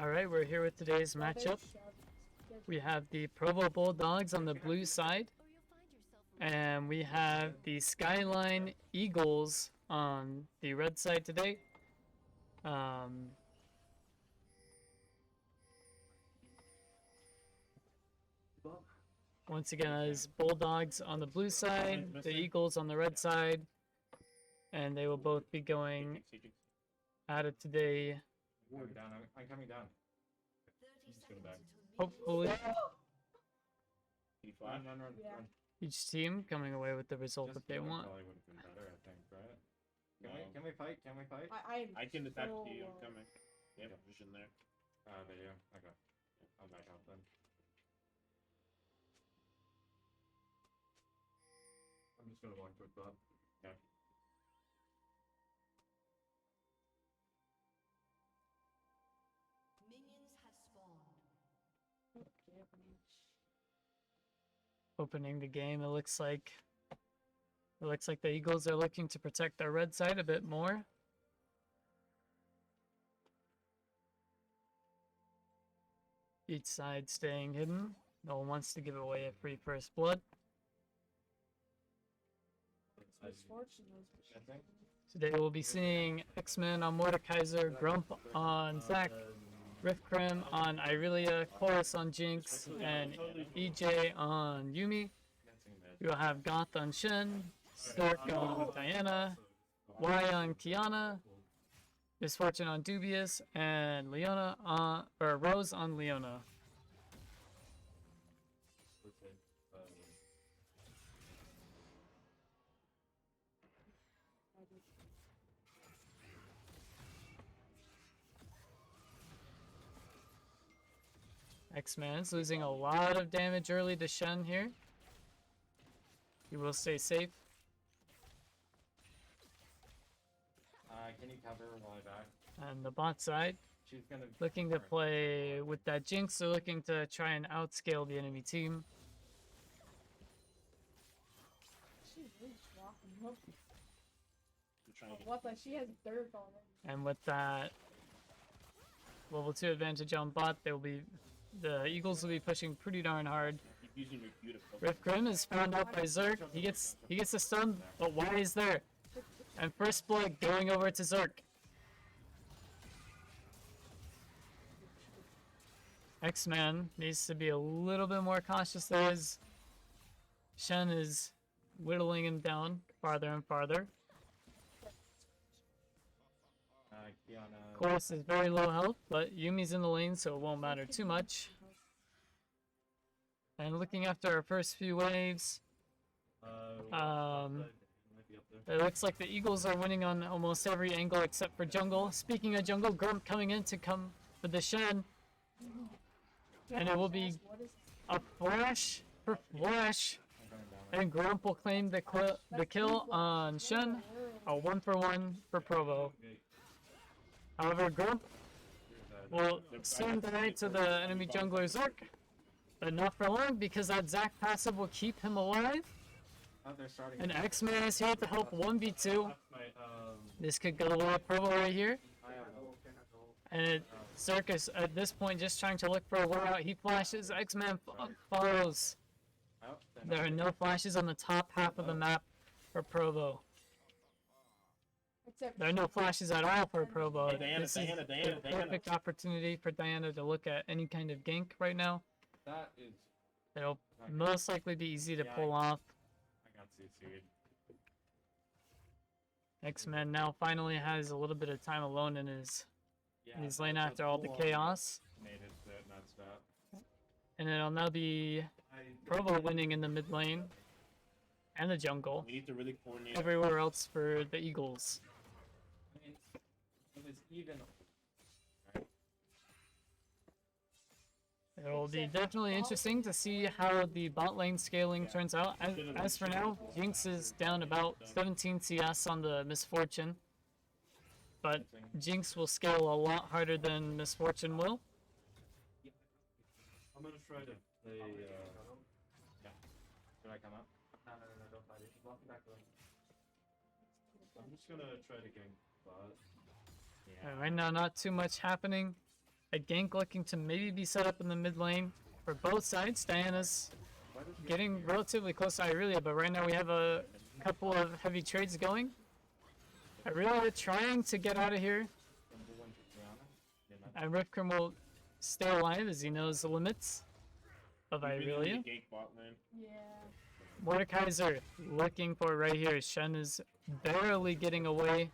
Alright, we're here with today's matchup. We have the Provo Bulldogs on the blue side, and we have the Skyline Eagles on the red side today. Once again, as Bulldogs on the blue side, the Eagles on the red side, and they will both be going at it today. I'm coming down. Hopefully, Run. each team coming away with the result Just that they killing want. probably would have been better, I think, right? No. Can we fight? Can we fight? I can attach to you. I'm coming. Yep, Okay. position there. There you go. Okay. I'll back out then. I'm just gonna walk towards bot. Okay. Minions have spawned. Opening the game, it looks like the Eagles are looking to protect their red side a bit more. Each side staying hidden. No one wants to give away a free first blood. Today we'll be seeing X-Men on Mordekaiser, Grump on Zac, Riftcrim on Irelia, Chorus on Jinx, and EJ on Yumi. We'll have Goth on Shen, Stark on Diana, Y on Kiana, Misfortune on Dubious, and Rose on Leona. X-Man is losing a lot of damage early to Shen here. He will stay safe. Can you cover while I back? And the bot side, She's gonna looking to play with that Jinx, they're looking to try and outscale the enemy team. She's really strong. I'm trying to get What? But she has dirt on her. And with that level 2 advantage on bot, the Eagles will be pushing pretty darn hard. keep using your Q to focus. Rift Grim is found out by Zerk. He gets the stun, but Y is there. And first blood going over to Zerk. X-Man needs to be a little bit more cautious there as Shen is whittling him down farther and farther. Kiana. Chorus is very low health, but Yumi's in the lane, so it won't matter too much. And looking after our first few waves, it looks like the Eagles are winning on almost every angle except for jungle. Speaking of jungle, Grump coming in to come for the Shen. And it will be a flash for Flash. I'm coming down. And Grump will claim the kill on Shen. A 1-for-1 for Provo. However, Grump will soon die to the enemy jungler Zerk. But not for long because that Zac passive will keep him alive. Oh, they're starting. And X-Man is here to help 1v2. This could go well Provo right here. I have And Zerk is at this point just trying to look for a way out. He flashes, X-Man follows. oh, There are no flashes on the top half of the map for Provo. Except There are no flashes at all for Provo. Hey, Diana, This is Diana, the perfect opportunity for Diana to look at any kind of gank right now. That is. It'll most likely be easy to pull off. I got CC'd. X-Men now finally has a little bit of time alone in his lane after all the chaos. Made it not stop. And it'll now be Provo winning in the mid lane and the jungle. We need to really coordinate. Everywhere else for the Eagles. I mean, it was even. It will be definitely interesting to see how the bot lane scaling turns out. As for now, Jinx is down about 17 CS on the Misfortune. But Jinx will scale a lot harder than Misfortune will. I'm gonna try to play. Yeah. Should I come up? No, don't fight it. She's walking back. I'm just gonna try to gank bot. Right now, not too much happening. A gank looking to maybe be set up in the mid lane for both sides. Diana's getting relatively close to Irelia, but right now we have a couple of heavy trades going. Irelia trying to get out of here, and Rifkrim will stay alive as he knows the limits of Irelia. Gank bot lane. Yeah. Mordekaiser looking for right here. Shen is barely getting away.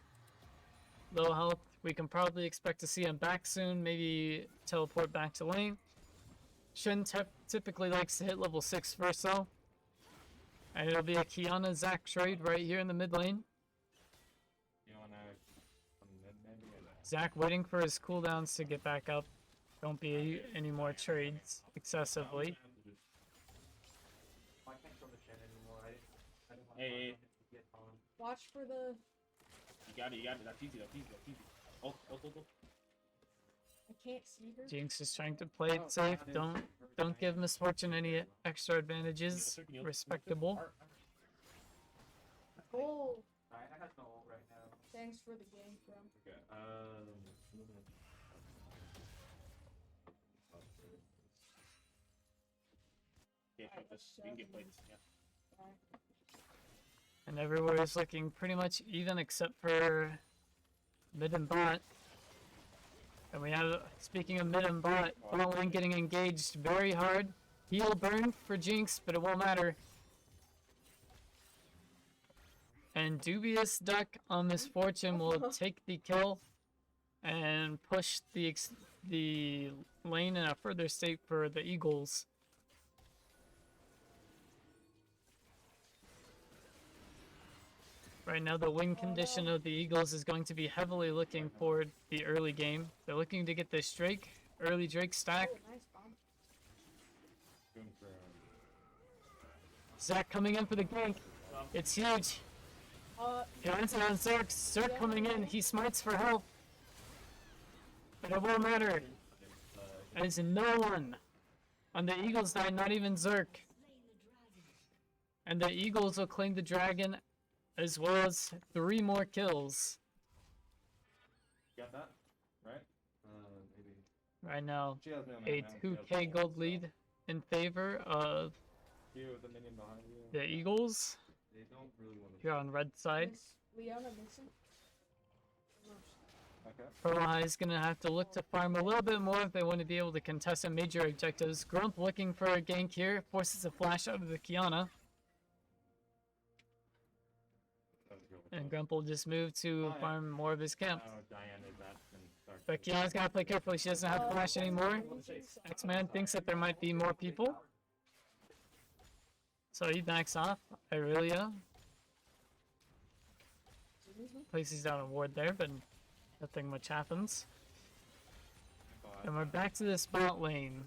Low health. We can probably expect to see him back soon. Maybe teleport back to lane. Shen typically likes to hit level 6 first though. And it'll be a Kiana Zac trade right here in the mid lane. You wanna come mid maybe? Zac waiting for his cooldowns to get back up. Don't be any more trades excessively. I can't throw the Shen anymore. I didn't want Hey, to get on. Watch for the. you got it. That's easy. Oh. I can't see her. Jinx is trying to play it safe. Don't give Misfortune any extra advantages. Respectable. Oh, I got no ult right now. thanks for the game, bro. Okay. Yeah, you can get plates. Yeah. And everywhere is looking pretty much even except for mid and bot. And we have, speaking of mid and bot, bot lane getting engaged very hard. Heal burn for Jinx, but it won't matter. And Dubious Duck on Misfortune will take the kill and push the lane in a further state for the Eagles. Right now, the win condition of the Eagles is going to be heavily looking for the early game. They're looking to get this Drake, early Drake stack. Oh, nice bomb. Zac coming in for the gank. It's huge. He lands it on Zerk. Zerk coming in. He smites for help. But it won't matter. As no one on the Eagles side, not even Zerk. And the Eagles will claim the dragon as well as 3 more kills. Got that? Right? Maybe. Right now, She has no mana, a man. She has 2k no gold ult, lead in favor of so. You with the minion behind you. the Eagles They don't really want to. here on red side. Miss Leona missing. Okay. Provo High is going to have to look to farm a little bit more if they want to be able to contest some major objectives. Grump looking for a gank here, forces a flash out of the Kiana. And Grump will just move to farm more of his camp. Diane is that and start. But Kiana's got to play carefully. She doesn't have flash anymore. X-Man thinks that there might be more people. So he backs off. Irelia places down a ward there, but nothing much happens. And we're back to this bot lane.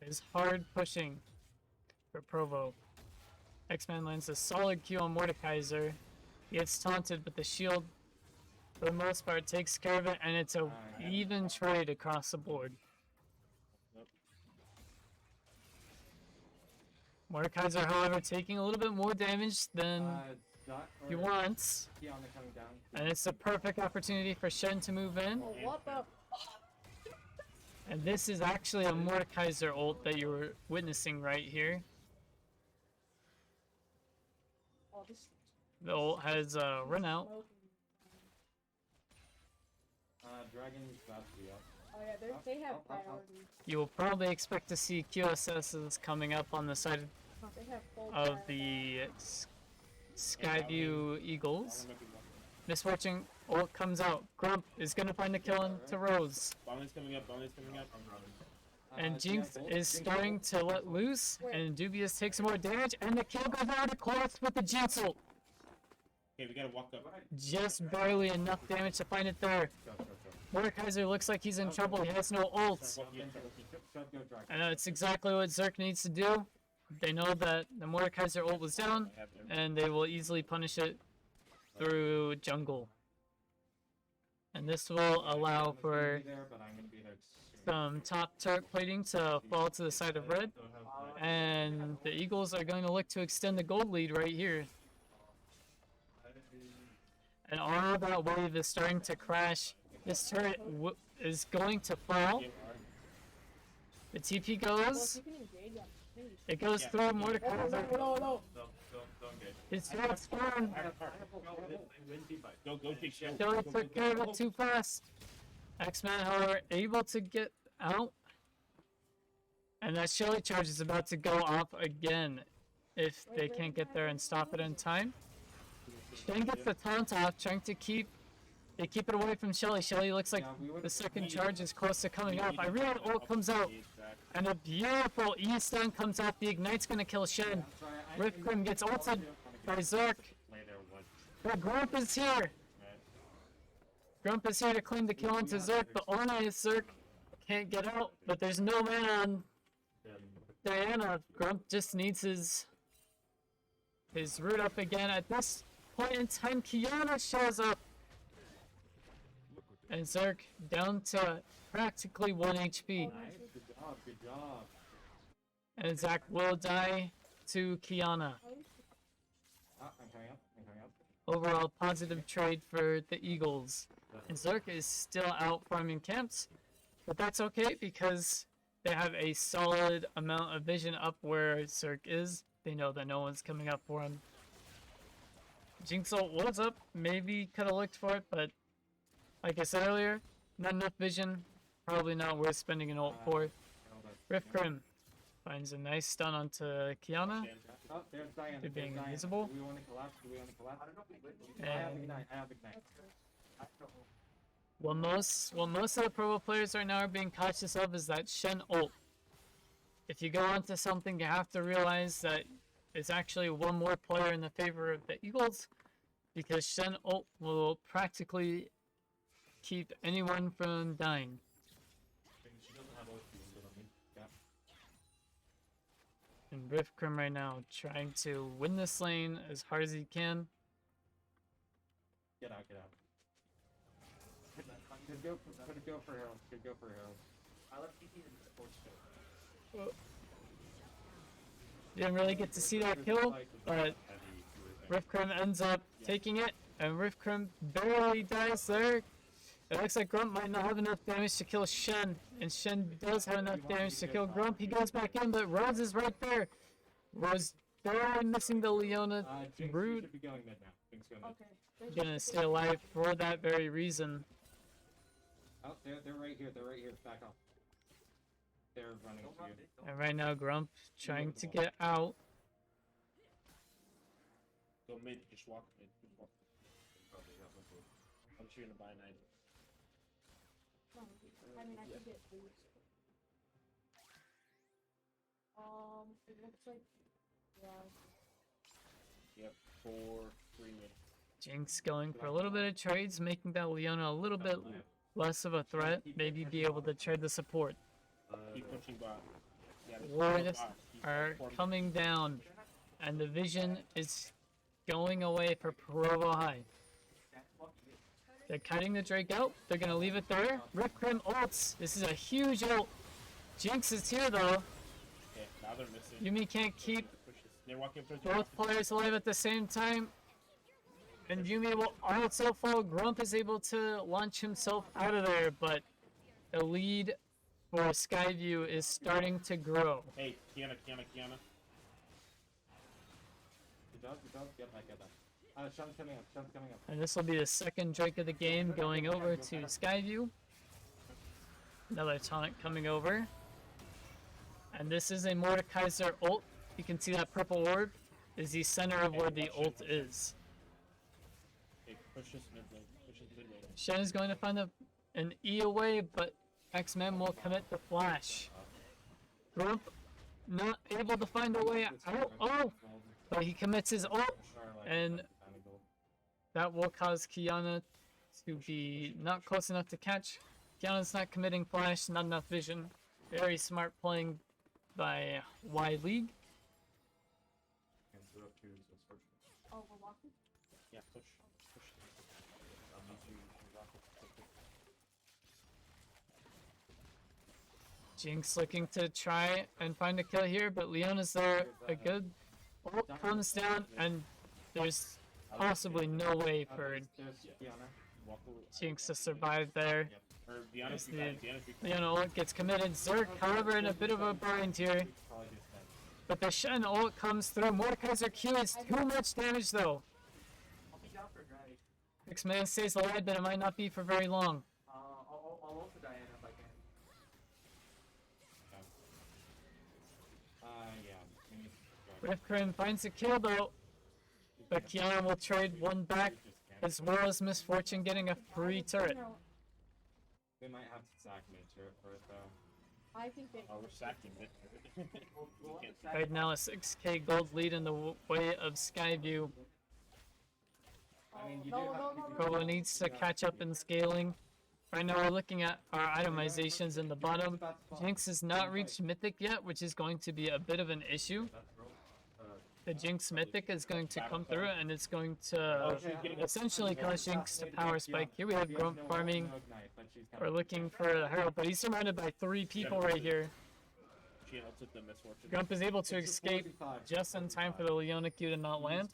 It's hard pushing for Provo. X-Man lands a solid Q on Mordekaiser. He gets taunted, but the shield, for the most part, takes care of it, and it's a even trade across the board. Mordekaiser, however, taking a little bit more damage than he wants, Kiana coming down. and it's a perfect opportunity for Shen to move in. Oh, what the? And this is actually a Mordekaiser ult that you were witnessing right here. Oh, this. The ult has run out. Dragon's about to be up. Oh yeah, they have priority. You will probably expect to see QSSs coming up on the side They have full of priority. the Skyview Eagles. Misfortune ult comes out. Grump is gonna find the kill into Rose. Bonnie's coming up. And Jinx is starting to let loose, and Dubious takes more damage, and the kill goes out of course with the Jinx ult. Okay, we gotta walk up. Just barely enough damage to find it there. Mordekaiser looks like he's in trouble. He has no ult. I know it's exactly what Zerk needs to do. They know that the Mordekaiser ult was down, and they will easily punish it through jungle. And this will allow for some top turret plating to fall to the side of red. And the Eagles are going to look to extend the gold lead right here. And all that wave is starting to crash. This turret is going to fall. The TP Well, if goes. you can engage him, please. It goes Yeah. through No, Mordekaiser. no. Don't get. His turret's gone. Win team fight. Go, big show. Shelly took care of it too fast. X-Men, however, able to get out. And that Shelly charge is about to go off again if they can't get there and stop it in time. Shen gets the taunt off, trying to keep it away from Shelly. Shelly looks like the second charge is close to coming off. Irelian ult comes out, and a beautiful E stun comes off. The Ignite's gonna kill Shen. Riftgrim gets ulted by Zerk. But Grump is here. Grump is here to claim the kill onto Zerk, but only Zerk can't get out. But there's no man on Diana. Grump just needs his root up again. At this point in time, Kiana shows up. And Zerk down to practically 1 HP. Nice. Good job. And Zach will die to Kiana. I'm coming up. Overall positive trade for the Eagles. And Zerk is still out farming camps. But that's okay because they have a solid amount of vision up where Zerk is. They know that no one's coming up for him. Jinx ult was up. Maybe could have looked for it, but like I said earlier, not enough vision. Probably not worth spending an ult for. Riftgrim finds a nice stun onto Kiana. Oh, there's Diana. They're being Diana. invisible. Do we want to collapse? I have And ignite. what most of the Provo players right now are being cautious of is that Shen ult. If you go onto something, you have to realize that it's actually one more player in the favor of the Eagles, because Shen ult will practically keep anyone from dying. She doesn't have ulti, you know what I mean? Yeah. And Riftgrim right now trying to win this lane as hard as he can. Get out. Could go for Herald. I left TP in the sports show. Didn't really get to see that kill, but Riftgrim ends up taking it, and Riftgrim barely dies there. It looks like Grump might not have enough damage to kill Shen, and Shen does have enough damage to kill Grump. He goes back in, but Rose is right there. Rose barely missing the Leona Jinx, root. you should be going mid now. Jinx, go mid. Okay. Gonna stay alive for that very reason. Oh, they're right here. Back off. They're running to you. And right now Grump trying to get out. Go mid, just walk mid. I'm sure you're gonna buy an item. I mean, I could get boost. It looks like, yeah. Yep, 4-3 mid. Jinx going for a little bit of trades, making that Leona a little bit less of a threat. Maybe be able to trade the support. Keep pushing bot. Yeah, there's Wards bot. Keep are forming. coming down, and the vision is going away for Provo High. They're cutting the Drake out. They're gonna leave it there. Riftgrim ults. This is a huge ult. Jinx is here though. Okay, now they're missing. Yumi can't keep Push this. They're walking towards both players alive at the same time. And Yumi will also fall. Grump is able to launch himself out of there, but the lead for Skyview is starting to grow. Hey, Kiana. Good job. Get back. Sean's coming up. And this will be the second Drake of the game going over to Skyview. Another taunt coming over. And this is a Mordekaiser ult. You can see that purple orb is the center of where the ult is. Hey, push this mid lane. Push this mid lane. Shen is going to find an E away, but X-Men will commit the flash. Grump not able to find a way out. Oh! But he commits his ult, and that will cause Kiana to be not close enough to catch. Kiana's not committing flash, not enough vision. Very smart playing by Y League. Oh, we're walking? Yeah, push. Jinx looking to try and find a kill here, but Leona's there. A good ult comes down, and there's possibly no way for There's Kiana. Walk over. Jinx to survive there. Or Diana's As recon. the Diana's recon. Leona ult gets committed. Zerk, however, in a bit of a bind here. Probably just dead. But the Shen ult comes through. Mordekaiser Q is too much damage though. I'll be down for drag. X-Man stays alive, but it might not be for very long. I'll also Diana if I can. Yeah. Maybe Rift Krim finds a kill though. But Kiana will trade one back, as well as Misfortune getting a free turret. They might have to sack mid turret for it though. I think they. Oh, we're sacking it. Right now a 6k gold lead in the way of Skyview. I mean, you No, do have no, to no, keep no, Provo needs to catch up in scaling. Right now we're looking at our itemizations in the bottom. Jinx has not reached Mythic yet, which is going to be a bit of an issue. The Jinx Mythic is going to come through and it's going to essentially cause Jinx to power spike. Here we have Grump farming. We're looking for the Herald, but he's surrounded by 3 people right here. She took the misfortune. Grump is able to escape just in time for the Leona Q to not land.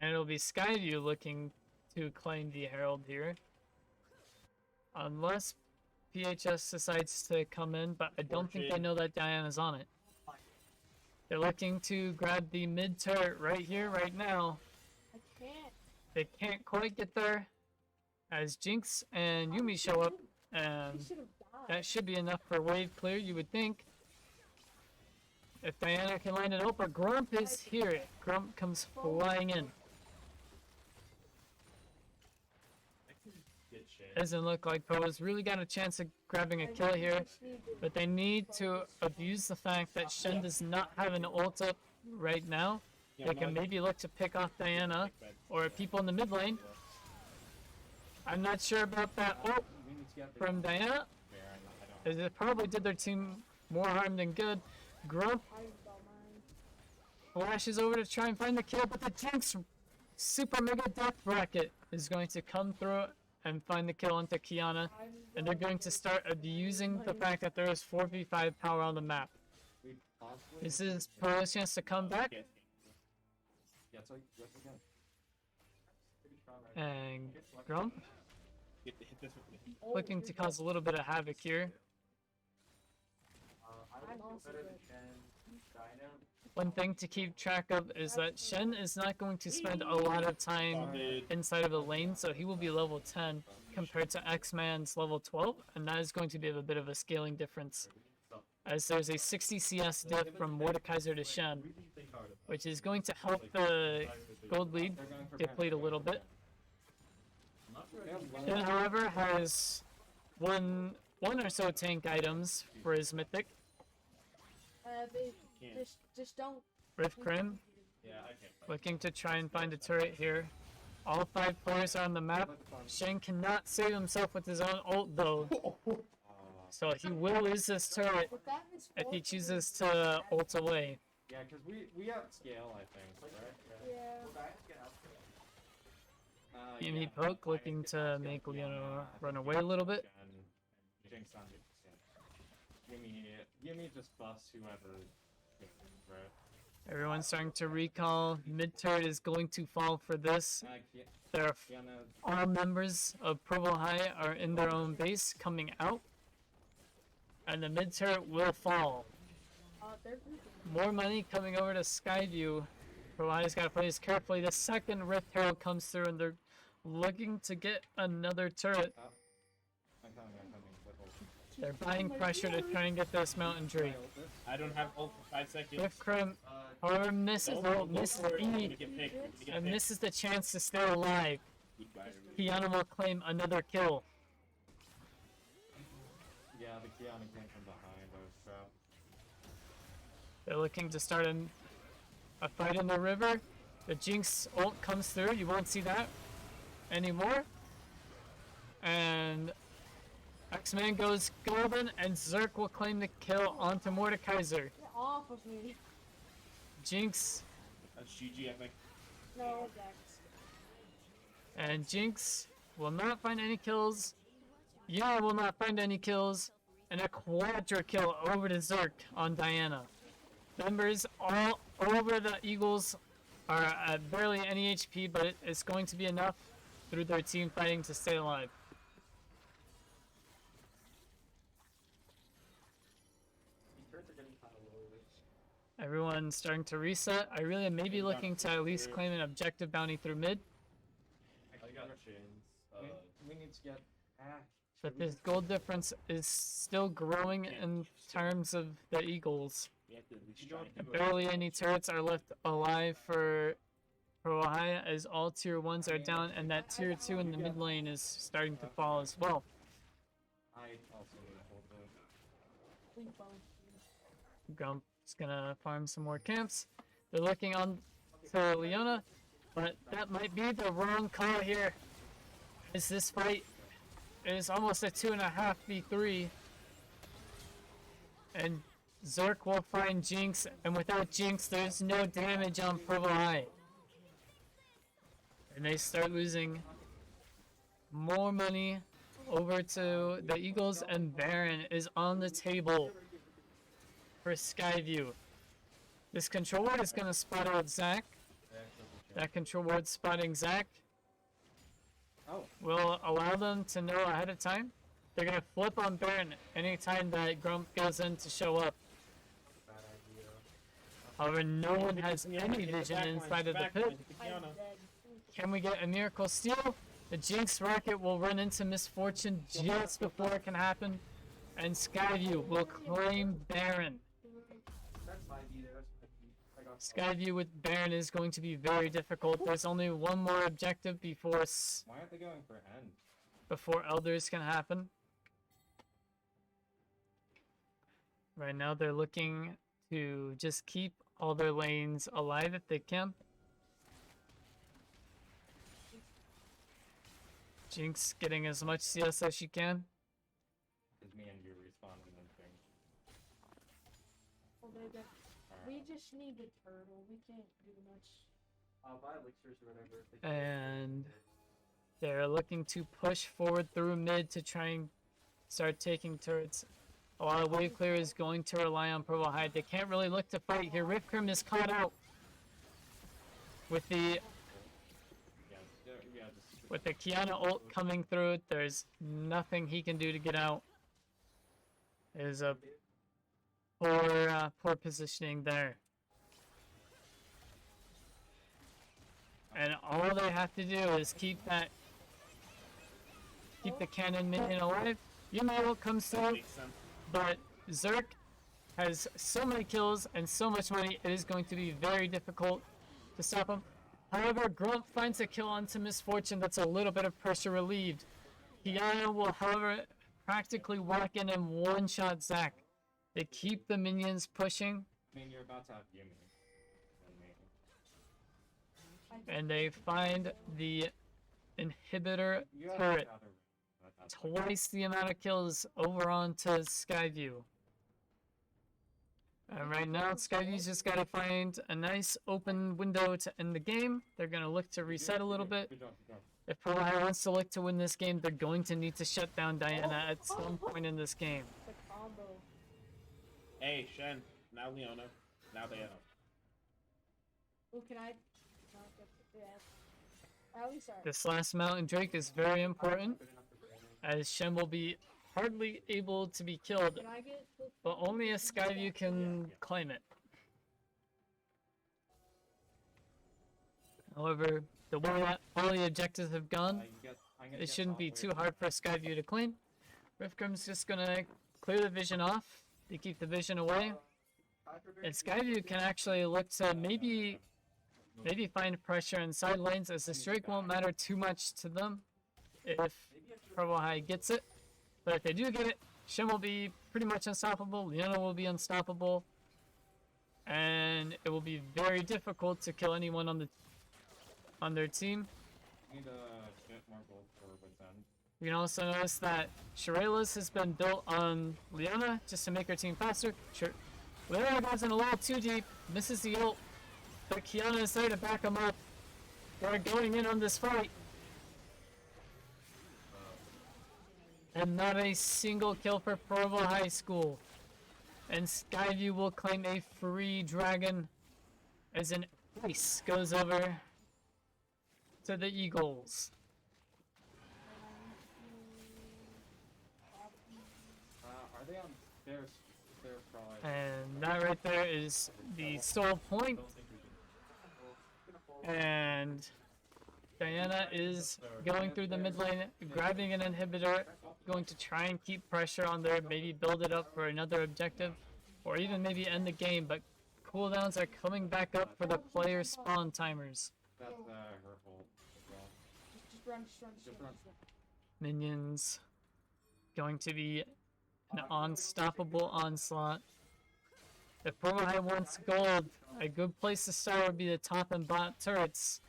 And it'll be Skyview looking to claim the Herald here. Unless PHS decides to come in, but I don't think they know that Diana's on it. They're looking to grab the mid turret right here, right now. I can't. They can't quite get there as Jinx and Yumi show up, and He should have died. that should be enough for wave clear, you would think. If Diana can land it out, but Grump is here. Grump comes flying in. Get shit. Doesn't look like Pro's really got a chance of grabbing a kill here, but they need to abuse the fact that Shen does not have an ult up right now. They can maybe look to pick off Diana or people in the mid lane. I'm not sure about that ult We need to get the from Diana, fair, I don't as it probably did their team more harm than good. Grump I don't mind. flashes over to try and find the kill, but the Jinx super mega death bracket is going to come through and find the kill into Kiana, and they're going to start abusing the fact that there is 4v5 power on the map. we possibly This is Pro's chance to come back, Yes. yes again. and Grump Hit this with me. looking to cause a little bit of havoc here. I'm also good. One thing to keep track of is that Shen is not going to spend a lot of time inside of the lane, so he will be level 10 compared to X-Man's level 12, and that is going to be a bit of a scaling difference, as there's a 60 CS diff from Mordekaiser to Shen, which is going to help the gold lead deplete a little bit. Shen, however, has one or so tank items for his mythic. They just don't. Rift Krim Yeah, I can't. looking to try and find a turret here. All 5 players are on the map. Shen cannot save himself with his own ult though, so he will lose this turret But that is if he chooses to ult away. Yeah, because we outscale, I think, right? Yeah. Yumi Poke looking to make Leona run away a little bit. Jinx on it. Gimme just bust whoever. Right. Everyone's starting to recall. Mid turret is going to fall for this. There are Kiana, all members of Provo High are in their own base coming out, and the mid turret will fall. They're grouping. More money coming over to Skyview. Provo High's got to play this carefully. The second Rift Herald comes through, and they're looking to get another turret. I'm coming. They're buying pressure to try and get this Mountain Tree. I don't have ult for 5 seconds. Rift Krim, however, misses the ult, misses I'm gonna E, get picked. I'm gonna get and picked. misses the chance to stay alive. Goodbye, Kiana will claim another kill. Yeah, the Kiana came from behind. I was trapped. They're looking to start a fight in the river. The Jinx ult comes through. You won't see that anymore. And X-Man goes golden, and Zerk will claim the kill onto Mordekaiser. Get off of me. Jinx That's GG, I think. No, Dex. and Jinx will not find any kills. Yara will not find any kills. And a quadra kill over to Zerk on Diana. Members all over the Eagles are at barely any HP, but it's going to be enough. through their team fighting to stay alive. Everyone's starting to reset. Irelia may be looking to at least claim an objective bounty through mid, I got machines. We need to get hacked. but this gold difference is still growing in terms of the Eagles. We have to at least try. Barely any turrets are left alive for Provo High, as all tier 1s are down, and that tier 2 in the mid lane is starting to fall as well. I also need a hold of. Please don't. Grump's gonna farm some more camps. They're looking on to Leona, but that might be the wrong call here. Is this fight is almost a 2.5v3, and Zerk will find Jinx, and without Jinx, there's no damage on Provo High. And they start losing more money over to the Eagles, and Baron is on the table for Skyview. This control ward is going to spot out Zac. That control ward spotting Zac Oh, will allow them to know ahead of time. They're going to flip on Baron anytime that Grump goes in to show up. bad idea. However, no one has any vision inside of the pit. I'm dead. Can we get a miracle steal? The Jinx rocket will run into Misfortune just before it can happen, and Skyview will claim Baron. That's my idea. I got Skyview with Baron is going to be very difficult. There's only one more objective before Why aren't they going for end? before Elders can happen. Right now they're looking to just keep all their lanes alive if they can. Jinx getting as much CS as she can. Is me and you respawning and thing. Oh, they got- We just need the turtle. We can't do much. I'll buy elixirs or whatever. And they're looking to push forward through mid to try and start taking turrets. A lot of wave clear is going to rely on Provo High. They can't really look to fight here. Rifkrim is caught out with the Yeah, just Kiana ult coming through. There's nothing he can do to get out. There's a poor positioning there. And all they have to do is keep the cannon minion alive. Yume ult comes through, Makes sense. but Zerk has so many kills and so much money, it is going to be very difficult to stop him. However, Grump finds a kill onto Misfortune. That's a little bit of pressure relieved. Kiana will, however, practically walk in and one-shot Zac. They keep the minions pushing, I mean, you're about to have Yumi. And me. and they find the inhibitor You have turret. the other ring, but that's like- Twice the amount of kills over onto Skyview. And right now, Skyview's just got to find a nice open window to end the game. They're going to look to reset a little bit. Good job, good job. If Provo High wants to look to win this game, they're going to need to shut down Diana at some point in this game. It's a combo. Hey, Shen. Now Leona. Now Diana. Oh, can I? No, yeah. At least sorry. This last Mountain Drake is very important, as Shen will be hardly able to be killed, Can I get? but only a Skyview can claim it. However, the way that all the objectives have gone, I'm gonna it get shouldn't be software. too hard for Skyview to claim. Rifkrim's just gonna clear the vision off to keep the vision away, and Skyview can actually look to maybe find pressure in side lanes, as the Drake won't matter too much to them if Provo High gets it. But if they do get it, Shen will be pretty much unstoppable, Leona will be unstoppable, and it will be very difficult to kill anyone on their team. Need a bit more gold for what's end. You can also notice that Shirayla's has been built on Leona just to make her team faster. Leona goes in a little too deep, misses the ult, but Kiana is there to back him up. They're going in on this fight. And not a single kill for Provo High School. And Skyview will claim a free dragon as an ace goes over to the Eagles. There's probably. And that right there is the soul point. And Diana is going through the mid lane, grabbing an inhibitor, going to try and keep pressure on there, maybe build it up for another objective, or even maybe end the game, but cooldowns are coming back up for the player spawn timers. That's her fault as well. Just run, just run, just run. Just run. Minions going to be an unstoppable onslaught. If Provo High wants gold, a good place to start would be the top and bot turrets.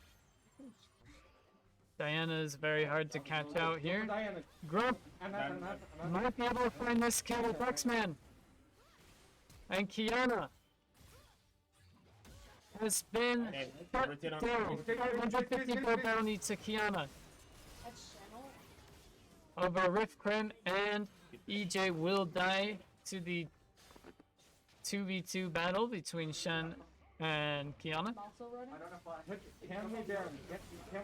Diana is very hard to catch out here. Diana. Grump I'm not. might be able to find this kill with X-Man. And Kiana has been Hey, cut rotate on- down. 554 bounty to Kiana. That's channel. Over Rift Crim, and EJ will die to the 2v2 battle between Shen and Kiana. I'm also running. Can we Baron? Can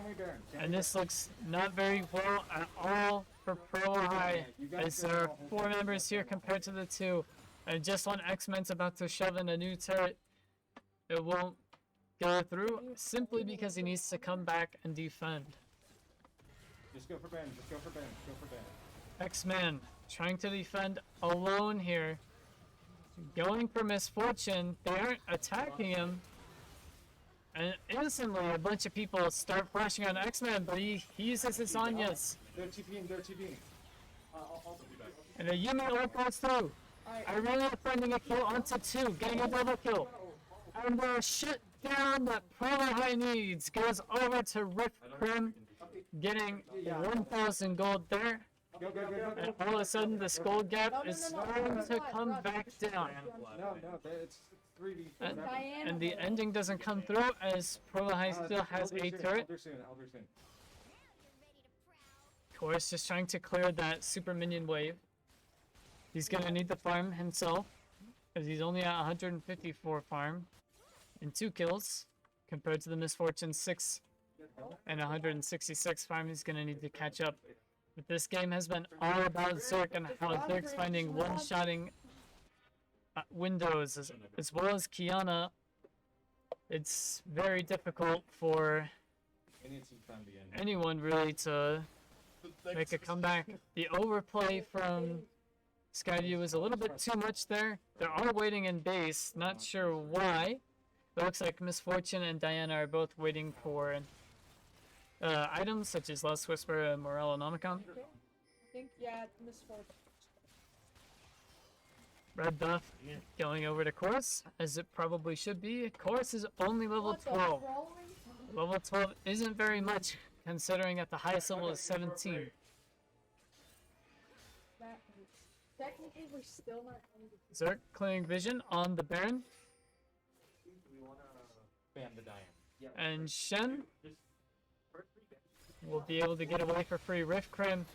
we Baron? And this looks not very well at all for Pro High, as there are 4 members here compared to the 2. And just when X-Men's about to shove in a new turret, it won't go through simply because he needs to come back and defend. Just go for Baron. Just go for Baron. Just go for Baron. X-Man trying to defend alone here. Going for Misfortune. They aren't attacking him. And instantly a bunch of people start flashing on X-Man, but he uses his Zanyas. They're TPing. They're TPing. And the Yumi ult goes through. I really am finding a kill onto 2, getting a double kill. And the shut down that Provo High needs goes over to Rift Crim, getting 1,000 gold there. Go. And all of a sudden, this gold gap is starting to come back down. No, it's 3v4. And the ending doesn't come through as Provo High still has a turret. Elder soon. Chorus just trying to clear that super minion wave. He's gonna need the farm himself, as he's only at 154 farm and 2 kills compared to the Misfortune 6 and 166 farm. He's gonna need to catch up. But this game has been all about Zerk and how Zerk's finding one-shotting windows as well as Kiana. It's very difficult for It needs some time to end. anyone really to make a comeback. The overplay from Skyview is a little bit too much there. They are waiting in base, not sure why. It looks like Misfortune and Diana are both waiting for items such as Lust Whisper and Morellonomicon. Okay. I think, yeah, Misfortune. Red buff going over to Chorus, as it probably should be. Chorus is only level What the 12. throwing? Level 12 isn't very much, considering at the highest level is 17. That hurts. Technically, we're still not going to. Zerk clearing vision on the Baron, Ban the Diana. and Shen will be able to get away for free. Rift Crim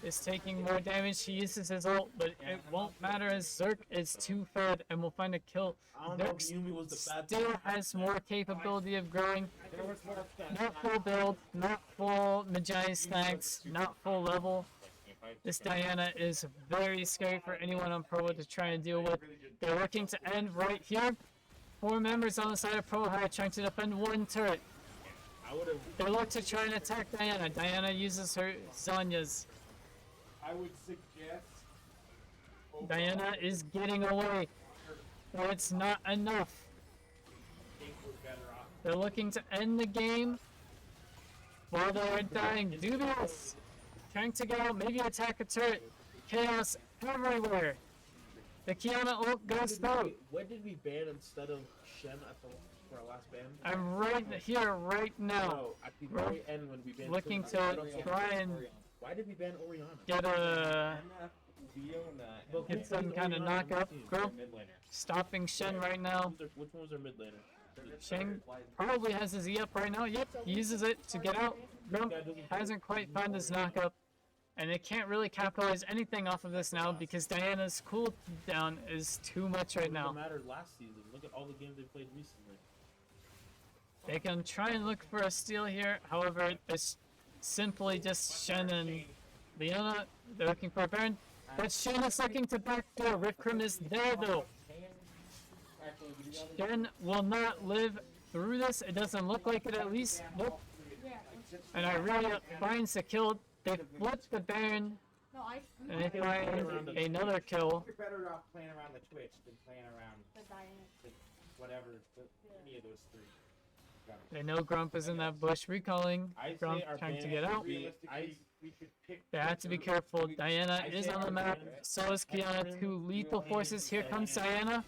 is taking more damage. He uses his ult, but it won't matter as Zerk is too fed and will find a kill. I don't know if Zerk Yumi was the bad still has more capability of growing. There was more stats. Not full build, not full Magi stacks, not full level. This Diana is very scary for anyone on Provo to try and deal with. They're looking to end right here. 4 members on the side of Provo High trying to defend 1 turret. I would have. They look to try and attack Diana. Diana uses her Zanyas. I would suggest. Diana is getting away, but it's not enough. They're looking to end the game while they're dying. Dubious trying to go, maybe attack a turret. Chaos everywhere. The Kiana ult goes through. When did we ban instead of Shen for our last ban? I'm right here, right now, No, at the very end when we banned. looking Shen. to try and Why did we ban Oriana? get a Look, get who some played kind of Oriana on the knock-up. team? Grump Mid laner. stopping Shen right now. Which one was their mid laner? Shen probably has his E up right now. Yep, he uses it to get out. Grump hasn't quite found his knockup. And they can't really capitalize anything off of this now because Diana's cooldown is too much right It now. mattered last season. Look at all the games they played recently. They can try and look for a steal here. However, it's simply just Shen and Leona. They're looking for a Baron. But Shen is looking to backdoor. Rifkrim is there though. Actually, did you Shen will not live through this. It doesn't look like it at least. Nope. Yeah. And Irelia finds the kill. They flip the Baron No, I. and they find another kill. You're better off playing around the Twitch than playing around The Diana. the, whatever, any of those three. They know Grump is in that bush recalling. Grump trying to get out. We should pick. They have to be careful. Diana is on the map. So is Kiana. Two lethal forces. Here comes Diana.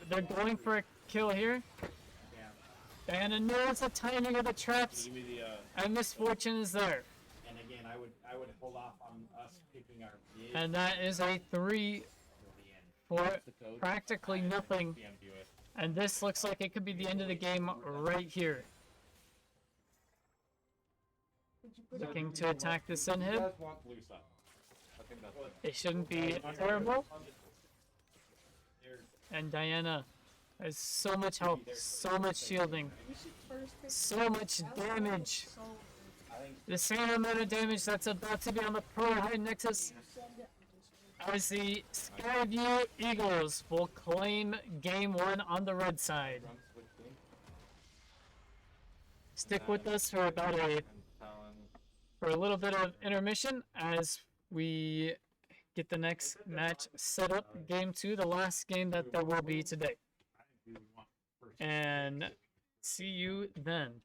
They're going for a kill here. Diana knows the timing of the traps. Give me the, And Misfortune is there. and again, I would hold off on us picking our bid And that is a 3 till the end. for The code. practically nothing. PM do it. And this looks like it could be the end of the game right here. Did you put Looking to attack this inhib. guys want blue stuff? I think that's it. It shouldn't be terrible. And Diana has so much health, so much shielding, We should first pick. so much damage. So I think The same amount of damage that's about to be on the Pro High Nexus send it. I'm just gonna- as the Skyview Eagles will claim game 1 on the red side. Grump switch team. Stick with us for about And Talon. a little bit of intermission as we get the next match set up. Game 2, the last game that there will be today. And see you then.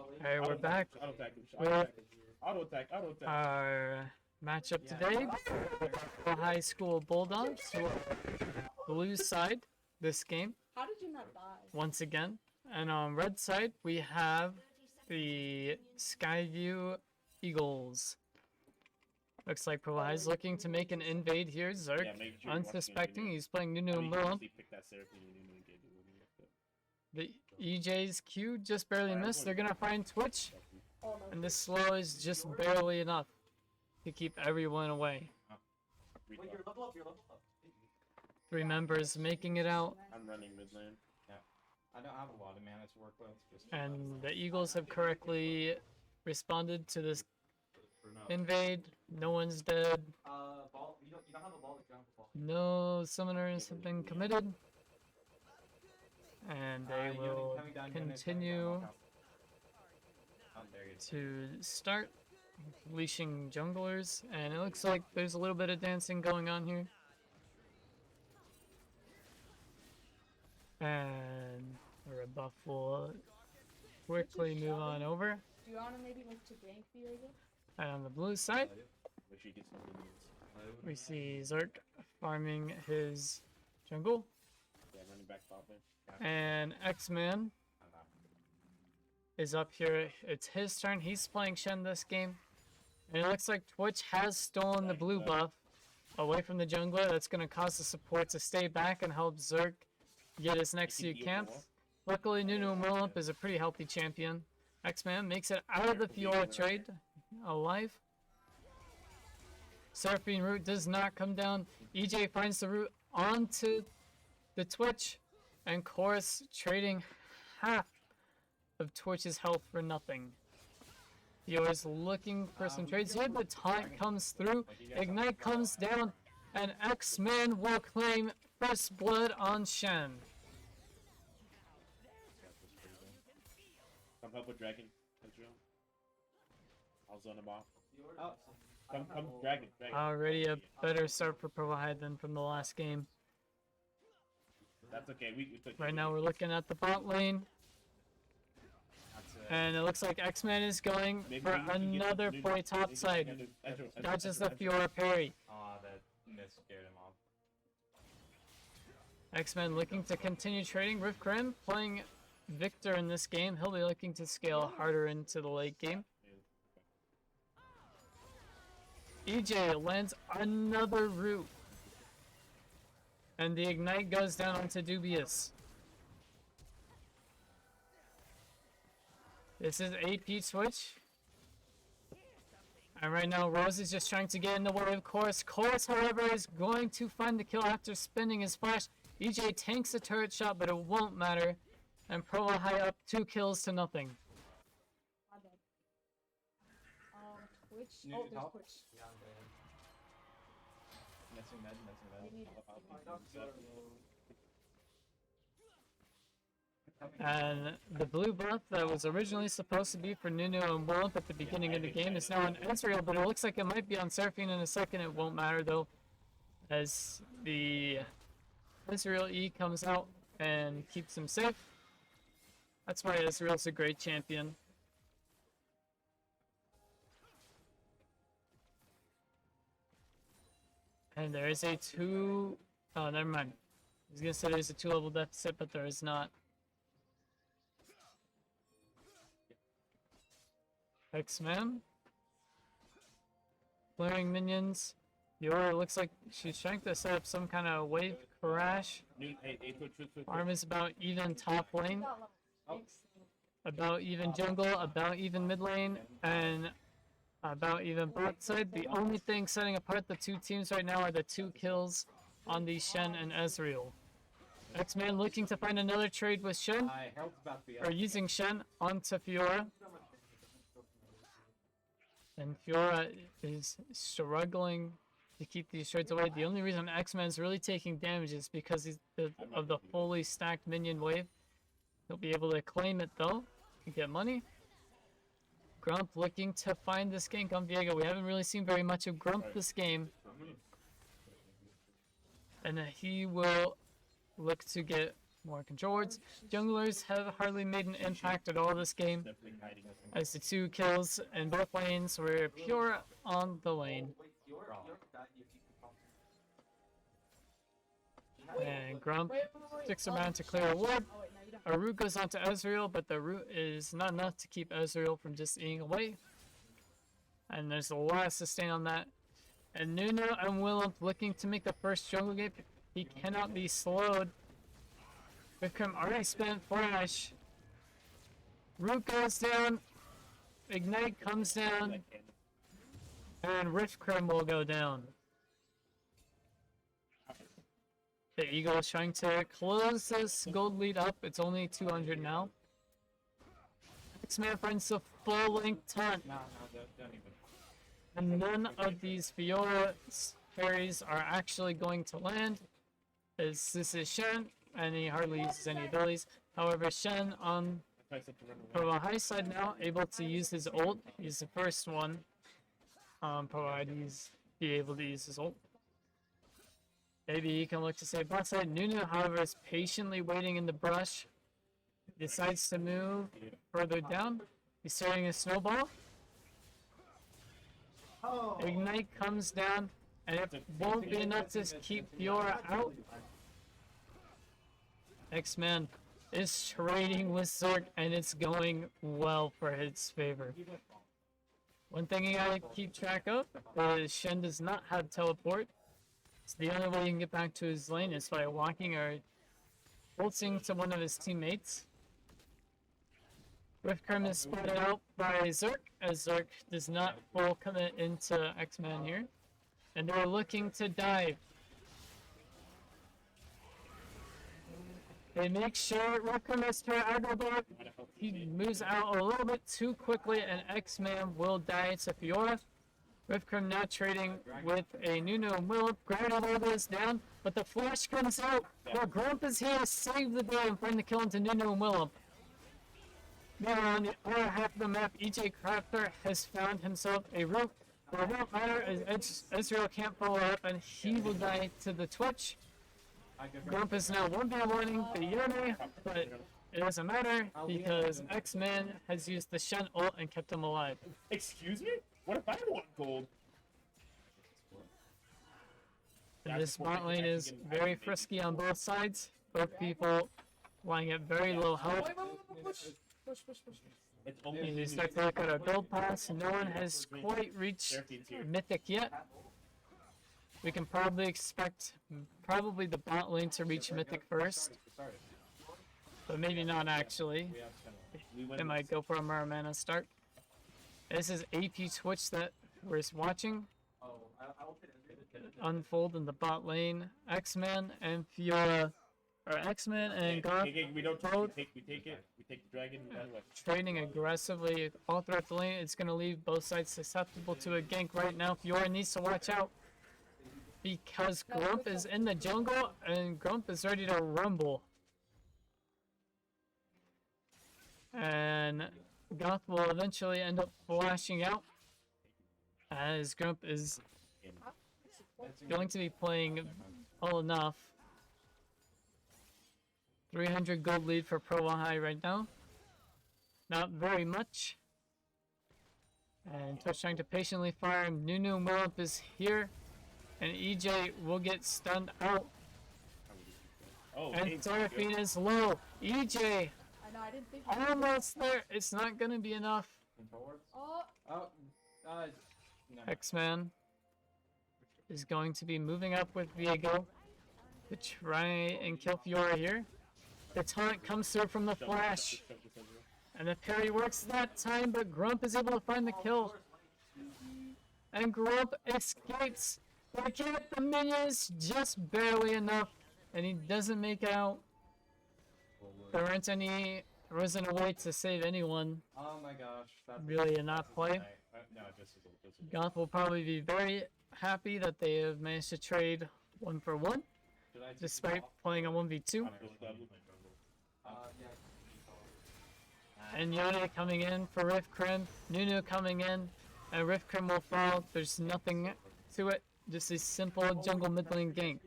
Alright, we're back. Auto attack. With Auto attack. Auto attack. our matchup today. The high school Bulldogs will blue side this game How did you not die? once again. And on red side, we have the Skyview Eagles. Looks like Provo is looking to make an invade here. Zerk, Yeah, make sure you watch unsuspecting, the he's playing Nunu I and mean, Willem. usually pick that Seraphine and Nunu and get it. The EJ's Q just barely missed. They're gonna find Twitch, Oh no. and this slow is just barely enough to keep everyone away. Wait, you're level up, you're level up. 3 members making it out, I'm running mid lane. I don't have a lot of mana to work with. Just and the Eagles have correctly responded to this for now. invade. No one's dead. Ball. You don't have a ball to jump ball. No summoners have been committed. And they will continue to start leashing junglers. And it looks like there's a little bit of dancing going on here. And the rebuff will quickly move on over. Do you wanna maybe look to gank the again? And on the blue side, Make sure you get some minions. we see Zerk farming his jungle. Yeah, running back top lane. And X-Man is up here. It's his turn. He's playing Shen this game. And it looks like Twitch has stolen the blue buff away from the jungler. That's going to cause the support to stay back and help Zerk get his next few camps. Luckily, Nunu Mullimp is a pretty healthy champion. X-Man makes it out of the Fiora trade alive. Seraphine root does not come down. EJ finds the root onto the Twitch, and Chorus trading half of Twitch's health for nothing. Fiora's looking for some trades here. The taunt comes through, Ignite comes down, and X-Man will claim first blood on Shen. Come help with Dragon. Israel. I'll zone him off. Come, Dragon. Already a better start for Provo than from the last game. That's okay. We took Right now we're looking at the bot lane, and it looks like X-Man is going for another play top side. Dodges the Fiora parry. Aw, that miss scared him off. X-Men looking to continue trading. Rift Krim playing Victor in this game. He'll be looking to scale harder into the late game. EJ lands another root. And the Ignite goes down onto Dubious. This is AP switch. And right now Rose is just trying to get in the way of Chorus. Chorus, however, is going to find the kill after spinning his flash. EJ tanks a turret shot, but it won't matter. And Provo high up 2 kills to nothing. My bad. Twitch. You Oh, need there's help? Twitch. Yeah, I'm dead. Missing med, They need And the blue buff that was originally supposed to be for Nunu and Willump at the beginning of the game is now on Ezreal, but it looks like it might be on Seraphine in a second. It won't matter though, as the Ezreal E comes out and keeps him safe. That's why Ezreal's a great champion. And there is a oh, never mind. I was gonna say there's a 2-level deficit, but there is not. X-Man. Flaring minions. Fiora looks like she's trying to set up some kind of wave crash. Farm is about even top lane, Got level 6. about even jungle, about even mid lane, and about even bot side. The only thing setting apart the two teams right now are the 2 kills on the Shen and Ezreal. X-Man looking to find another trade with Shen, My health's about to be up. or using Shen onto Fiora. And Fiora is struggling to keep these trades away. The only reason X-Men's really taking damage is because of the fully stacked minion wave. He'll be able to claim it though and get money. Grump looking to find this gank on Viego. We haven't really seen very much of Grump this game. And he will look to get more control wards. Junglers have hardly made an impact at all this game, Definitely hiding. as the 2 kills in both lanes were pure on the lane. And Grump sticks around to clear a ward. Oh, wait, no, you don't. A root goes onto Ezreal, but the root is not enough to keep Ezreal from just eating away. And there's a lot of sustain on that. And Nuno and Willem looking to make the first jungle game. He cannot be slowed. Vikram already spent Flash. Root goes down. Ignite comes down. And Rift Crim will go down. The Eagle is trying to close this gold lead up. It's only 200 now. X-Man finds the full length taunt. No, don't even. And none of these Fiora parries are actually going to land. As this is Shen, and he hardly uses any abilities. However, Shen on Provo high side now, able to use his ult. He's the first one, provided he's be able to use his ult. Maybe he can look to save bot side. Nuno, however, is patiently waiting in the brush. Decides to move further down. He's starting a snowball. Ignite comes down, and it won't be enough to keep Fiora out. X-Man is trading with Zerg, and it's going well for his favor. One thing you gotta keep track of is Shen does not have teleport. So the only way you can get back to his lane is by walking or pulsing to one of his teammates. Riftcrim is spotted out by Zerk, as Zerk does not full commit into X-Man here. And they're looking to dive. They make sure Riftcrim is to aggro block. He moves out a little bit too quickly, and X-Man will die to Fiora. Riftcrim now trading with a Nuno and Willem. Gravity goes down, but the flash comes out. Well, Grump is here to save the day and find the kill into Nuno and Willem. Now on the other half of the map, EJ Crafter has found himself a root. But it won't matter as Ezreal can't follow up, and he will die to the Twitch. Grump is now 1v1ing the Yone, but it doesn't matter because X-Man has used the Shen ult and kept him alive. Excuse me? What if I want gold? And this bot lane is very frisky on both sides. Both people lying at very low health. Wait, push. It's And only you start to look at our build pass. No one has quite reached Mythic yet. We can probably expect the bot lane to reach Mythic first. But maybe not actually. They might go for a Muramana start. This is AP Twitch that we're watching unfold in the bot lane. X-Man and Fiora, or X-Man and Goth we don't both we take it. We take the dragon. We run away. trading aggressively all throughout the lane. It's going to leave both sides susceptible to a gank right now. Fiora needs to watch out because Grump is in the jungle and Grump is ready to rumble. And Goth will eventually end up flashing out as Grump is going to be playing well enough. 300 gold lead for Provo High right now. Not very much. And Twitch trying to patiently fire him. Nuno Willump is here. And EJ will get stunned out. Oh, And hey, Seraphine is low. EJ I know, I didn't think. almost there. It's not gonna be enough. Oh, No. X-Man is going to be moving up with Viego to try and kill Fiora here. The taunt comes through from the flash. And the parry works that time, but Grump is able to find the kill. And Grump escapes. But the minions just barely enough. And he doesn't make out. There wasn't a way to save anyone Oh my gosh. That's really in that play. No, just Goth will probably be very happy that they have managed to trade 1-for-1, Should I despite playing a 1v2. And Yone coming in for Riftcrim, Nunu coming in, and Riftcrim will fall. There's nothing to it, just a simple jungle mid lane gank.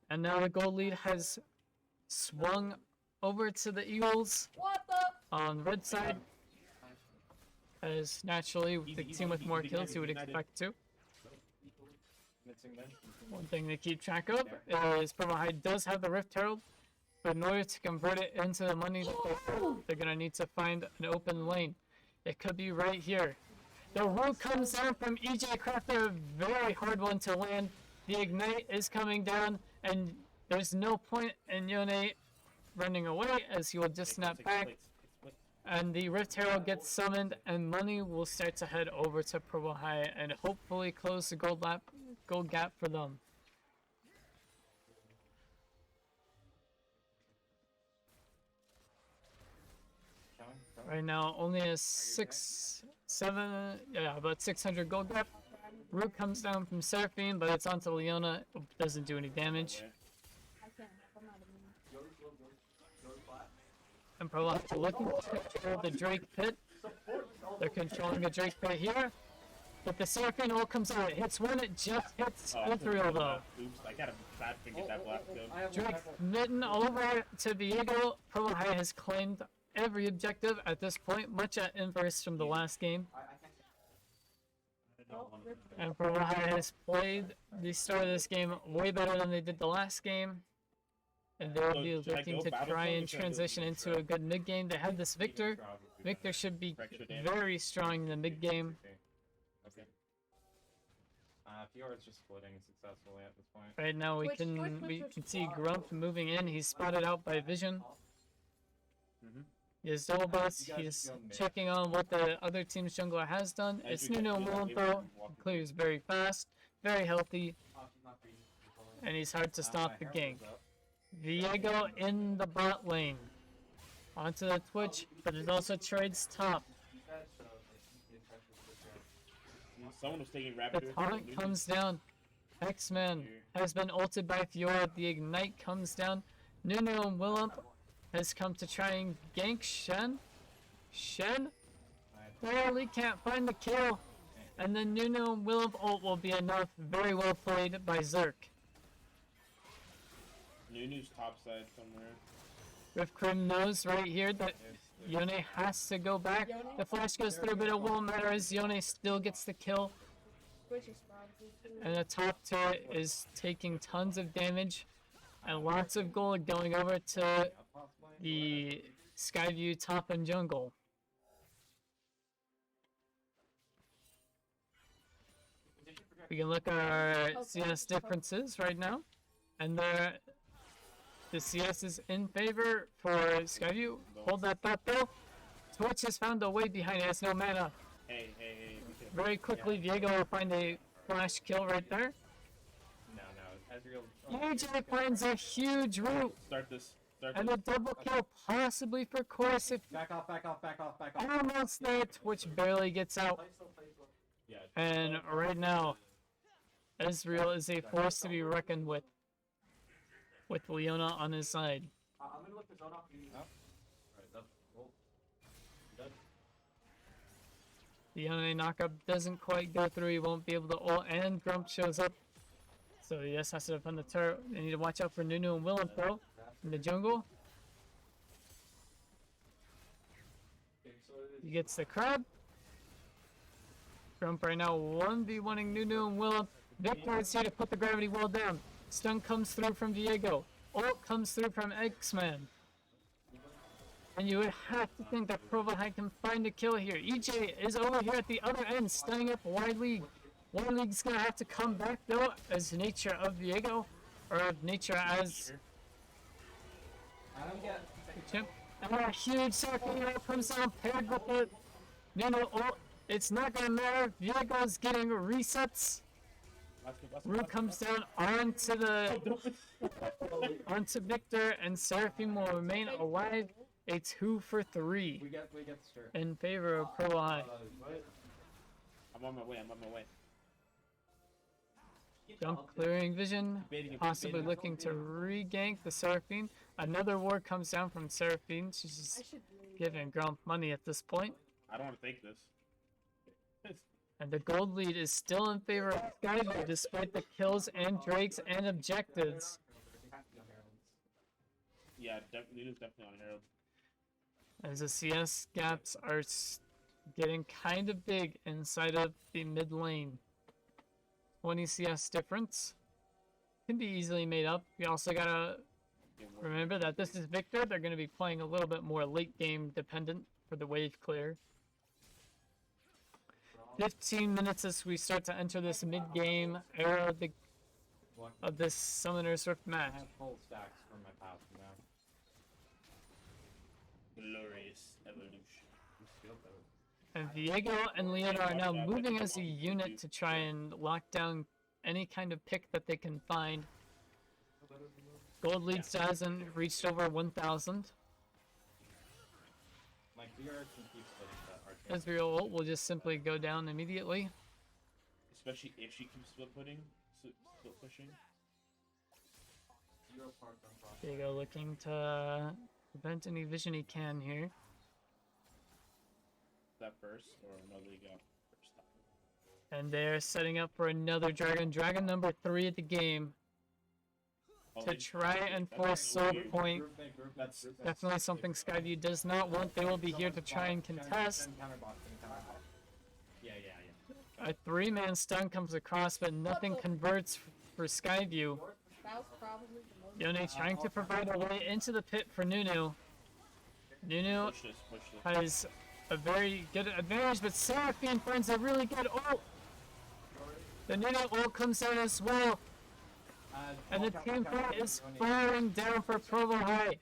And now the gold lead has swung over to the Eagles What the? on red side. As naturally, with the Easy, team with easy, more easy, kills, you would United. expect to. Missing men. One thing to keep track of is Provo High does have the Rift Herald, but in order to convert it into the money, they're gonna need to find an open lane. It could be right here. The root comes down from EJ Crafter, a very hard one to land. The Ignite is coming down, and there's no point in Yone running away as he will just snap back. And the Rift Herald gets summoned, and money will start to head over to Provo High and hopefully close the gold gap for them. Right now, only a about 600 gold gap. Root comes down from Seraphine, but it's onto Leona. It doesn't do any damage. I can't. I'm not immune. And Provo looking to control the Drake pit. They're controlling the Drake pit here. But the Seraphine ult comes out. It hits one, it just hits Ulthriel though. Oops, I got a bad thing at that black kill. Drake mitten over to Viego. Provo High has claimed every objective at this point, much at inverse from the last game. And Provo High has played the start of this game way better than they did the last game. And they'll be Should I looking go to battle try zone or and should I go transition defense into a good mid game. They have this Victor. Victor should be Extra damage. very strong in the mid game. Okay. Fior's just splitting successfully at this point. Right now we Twitch, can Twitch, Twitch, we Twitch. can see Grump moving in. He's spotted out by Vision. Mhm. He has double bus. He's checking on what the other team's jungler has done. As It's you can Nuno feel, Mullen it though. will walk you Clears very fast, very healthy, and he's hard to stop the gank. Viego in the bot lane. Onto the Twitch, but it also trades top. Someone was taking The rapid. taunt comes down. X-Men has been ulted by Fiora. The Ignite comes down. Nuno and Willump has come to try and gank Shen. Shen barely can't find the kill. And then Nuno and Willump ult will be enough. Very well played by Zerk. Nunu's top side somewhere. Rifkrim knows right here that Yone has to go back. The flash goes through, but it won't matter as Yone still gets the kill. Twitch is probably. And the top turret is taking tons of damage. And lots of gold going over to the Skyview top and jungle. We can look at our CS differences right now. And the CS is in favor for Skyview. Hold that thought though. Twitch has found a way behind it. Has no mana. Hey, hey, hey. we can- Very quickly, Viego will find a flash kill right there. No, Ezreal. UJ finds a huge root. Start this. Start And this. a double kill possibly for Chorus if Back off, back off, back off, back off. almost there. Twitch barely gets out. Yeah. And right now, Ezreal is a force to be reckoned with Leona on his side. I'm gonna look the zone off. Alright, that's cool. Done. The Yone knockup doesn't quite go through. He won't be able to ult, and Grump shows up. So he just has to defend the turret. They need to watch out for Nunu and Willem though in the jungle. He gets the crab. Grump right now 1v1ing Nunu and Willem. Victor is here to put the gravity well down. Stun comes through from Viego. Ult comes through from X-Man. And you would have to think that Provo High can find a kill here. EJ is over here at the other end, stunning up Wide League. Wide League's gonna have to come back though, as the nature of Viego, or of nature as Chimp. And a huge second comes down paired with it. Nano ult. It's not gonna matter. Viego's getting resets. Root comes down onto the onto Victor, and Seraphim will remain alive. A 2 for 3 We get the shirt. in favor of Provo High. I'm on my way. Jump clearing Vision, possibly looking to regank the Seraphine. Another ward comes down from Seraphine. She's I just should leave. giving Grump money at this point. I don't want to take this. And the gold lead is still in favor of Skyview despite the kills and drakes and objectives. Yeah, Luna's definitely on Herald. As the CS gaps are getting kind of big inside of the mid lane. 20 CS difference can be easily made up. We also gotta remember that this is Victor. They're gonna be playing a little bit more late game dependent for the wave clear. 15 minutes as we start to enter this mid game era of this Summoner's Rift I match. have full stacks from my past now. Glorious evolution. And Viego and Leona are now moving as a unit to try and lock down any kind of pick that they can find. Gold lead still hasn't reached over 1,000. My VR can keep splitting that. Ezreal ult will just simply go down immediately. Especially if she keeps split pushing. Viego looking to prevent any vision he can here. That first, or another go first time. And they're setting up for another dragon. Dragon number 3 at the game. To try and force Sword Point. That's Definitely something Skyview does not want. They will be here to try and contest. Yeah. A 3-man stun comes across, but nothing converts for Skyview. That was probably the most. Yone trying to provide a way into the pit for Nunu. Nunu push this. has a very good advantage, but Seraphine finds a really good ult. The Nunu ult comes out as well. And the team fight is firing down for Provo High.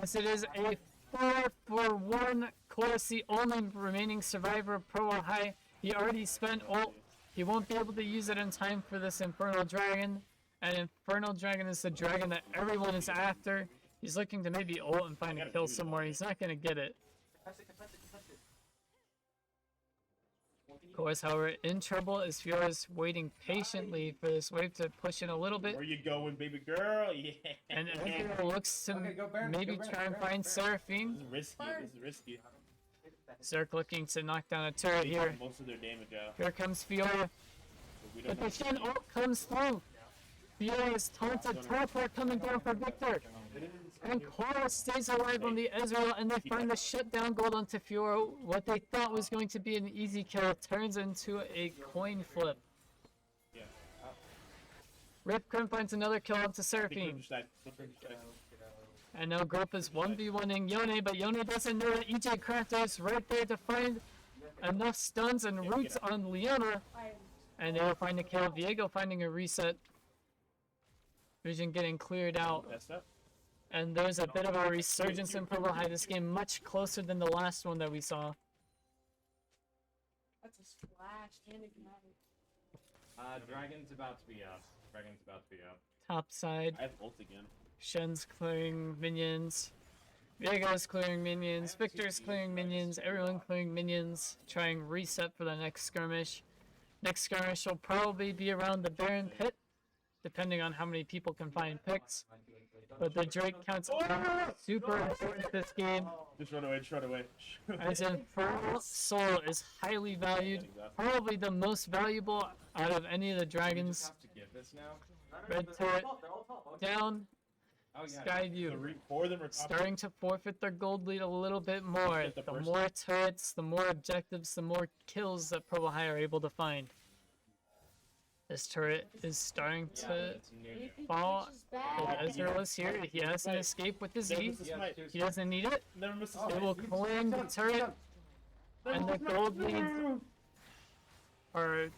As it is a 4-for-1 course, the only remaining survivor of Provo High. He already spent ult. He won't be able to use it in time for this Infernal Dragon. And Infernal Dragon is the dragon that everyone is after. He's looking to maybe ult and find a kill somewhere. He's not going to get it. Of course, however, in trouble is Fiora's waiting patiently for this wave to push in a little bit. Where you going, baby girl? Yeah. And Ezreal looks to maybe try and find Seraphine. This is risky. Zerk looking to knock down a turret They here. took most of their damage out. Here comes Fiora. But we don't But the know. Shen ult comes through. Fiora is taunted. Teleport coming down for Victor. And Korra stays alive on the Ezreal, and they find the shutdown gold onto Fiora. What they thought was going to be an easy kill turns into a coin flip. Yeah. Rip Krim finds another kill onto Think Seraphine. of that. Think of that. And now Group is 1v1ing Yone, but Yone doesn't know that EJ Crafter is right there to find enough stuns and roots on Leona. And they will find a kill. Viego finding a reset. Vision getting cleared out. Messed up. And there's a bit of a resurgence in Provo High. This game much closer than the last one that we saw. That's a splash and ignite. Dragon's about to be up. Top side, I have ult again. Shen's clearing minions. Viego's clearing minions. Victor's clearing minions. Everyone clearing minions. Trying reset for the next skirmish. Next skirmish will probably be around the Baron Pit, depending on how many people can find picks. But the Drake counts are super important this game, Just run away. as Infernal Soul is highly valued, probably the most valuable out of any of the dragons. Have to give this now. Red turret down, Oh yeah. Skyview Four of them are top. starting to forfeit their gold lead a little bit more. Get the The first. more turrets, the more objectives, the more kills that Provo High are able to find. This turret is starting to fall. Ezreal is here. He has an escape with his Never E. miss a smite. He doesn't need it. Never miss a They smite. will claim the turret, and the gold leads are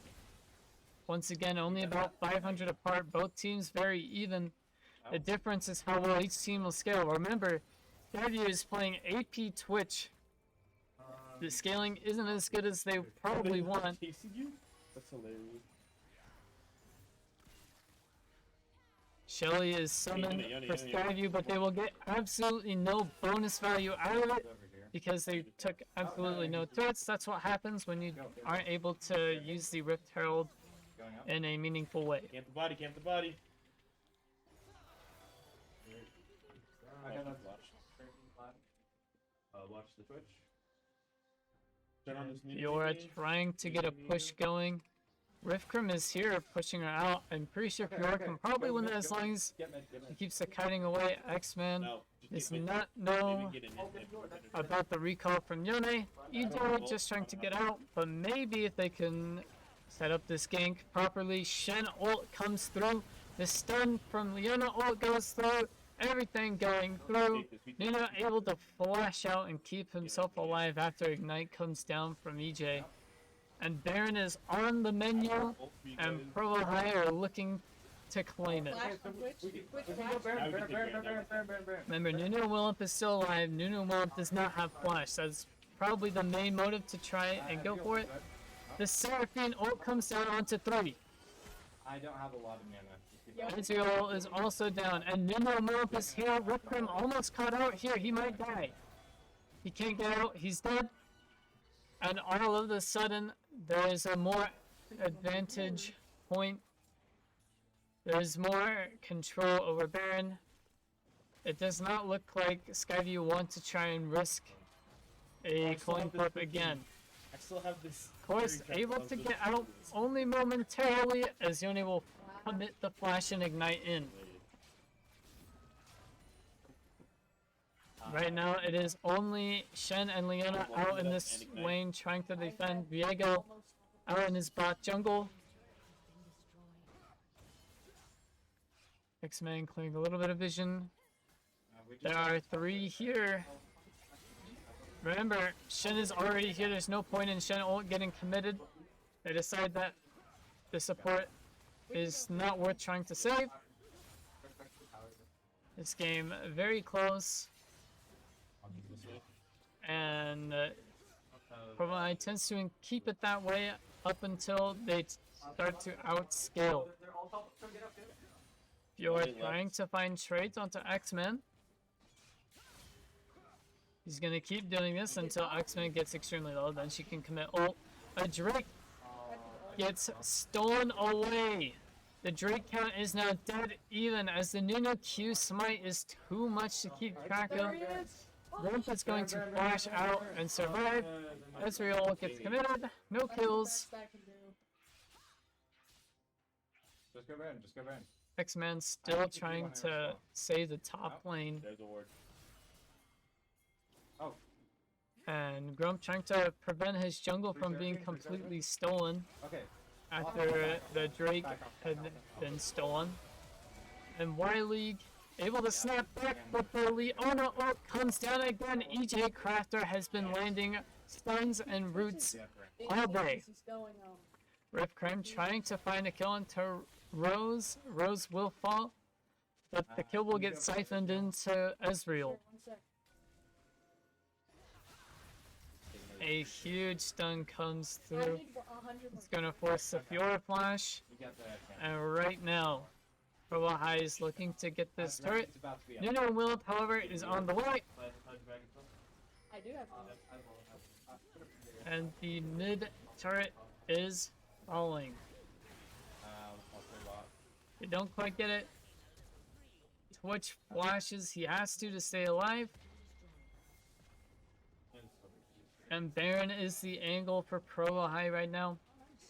once again only about 500 apart. Both teams very even. The difference is how well each team will scale. Remember, Skyview is playing AP Twitch. The scaling isn't as good as they probably want. Chasing you? That's hilarious. Shelly is summoned Yone, for Skyview, but they will get absolutely no bonus value out of it because they took absolutely no turrets. That's what happens when you aren't able to use the Rift Herald Going up. in a meaningful way. Camp the body. I got Watch. watch the Twitch. Turn on this new Fiora game. trying to get a push going. Rifkrim is here pushing her out. I'm pretty sure Fiora can probably win that as long as Get mid, get he mid. keeps kiting away. X-Man No, just does get mid. not Maybe know get in mid. about the recall from Yone. EJ just trying to get out, but maybe if they can set up this gank properly. Shen ult comes through. The stun from Leona ult goes through. Everything going through. Nina able to flash out and keep himself alive after Ignite comes down from EJ. And Baron is on the menu, and Provo High are looking to claim it. Flash on Twitch. Twitch We can flash. go Baron, Baron, Baron, Baron, Baron, Baron, Baron. Remember, Nuno Willump is still alive. Nuno Willump does not have flash. That's probably the main motive to try and go for it. The Seraphine ult comes down onto 3. I don't have a lot of mana. Yeah. Ezreal is also down, and Nuno Willump is here. Ripcrim almost caught out here. He might die. He can't get out. He's dead. And all of a sudden, there is a more advantage point. There's more control over Baron. It does not look like Skyview want to try and risk a coin flip again. I still have this. Of course, able to get out only momentarily as Yone will commit the flash and ignite in. Right now, it is only Shen and Leona out in this lane trying to defend. Viego out in his bot jungle. X-Man clearing a little bit of vision. There are 3 here. Remember, Shen is already here. There's no point in Shen ult getting committed. They decide that the support is not worth trying to save. This game very close. And Provo tends to keep it that way up until they start to outscale. You're trying to find trades onto X-Men. He's gonna keep doing this until X-Men gets extremely low, then she can commit ult. A Drake gets stolen away. The Drake count is now dead even as the Nuno Q smite is too much to keep track of. There he is. Rump is going to flash out and survive. Ezreal gets committed, no kills. Best I can do. Just go Baron, just go Baron. X-Man still trying to save the top lane. There's a ward. Oh, And Grump trying to prevent his jungle from being completely stolen okay. after the Drake had been stolen. And Y-League able to snap back, but the Leona ult comes down again. EJ Crafter has been landing stuns and roots all day. This is going on. Rip Crime trying to find a kill into Rose. Rose will fall, but the kill will get siphoned into Ezreal. 1 sec. A huge stun comes I through. need 100 more. It's gonna force the Fiora flash, You got that. and right now, Provo High is looking to get this turret. It's about to be up. Nuno Willump, however, is on the way, I do have one. and the mid turret is falling. I'll say a lot. They don't quite get it. Twitch flashes, he has to stay alive. And Baron is the angle for Provo High right now.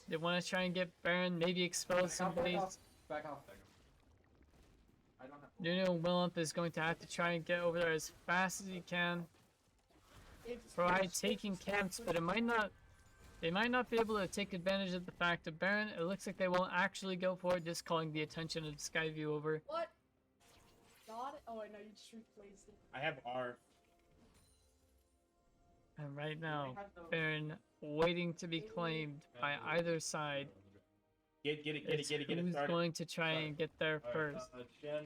They want to try and get Baron, maybe expose somebody. Back off. I don't have. Nuno Willump is going to have to try and get over there as fast as he can. It's Provo High taking camps, but it might not. They might not be able to take advantage of the fact of Baron. It looks like they won't actually go for it, just calling the attention of Skyview over. What? Got it? Oh, I know you just replaced it. I have R. And right now, Baron waiting to be claimed by either side. Get it It's who's started. going to try and get there first. Shen.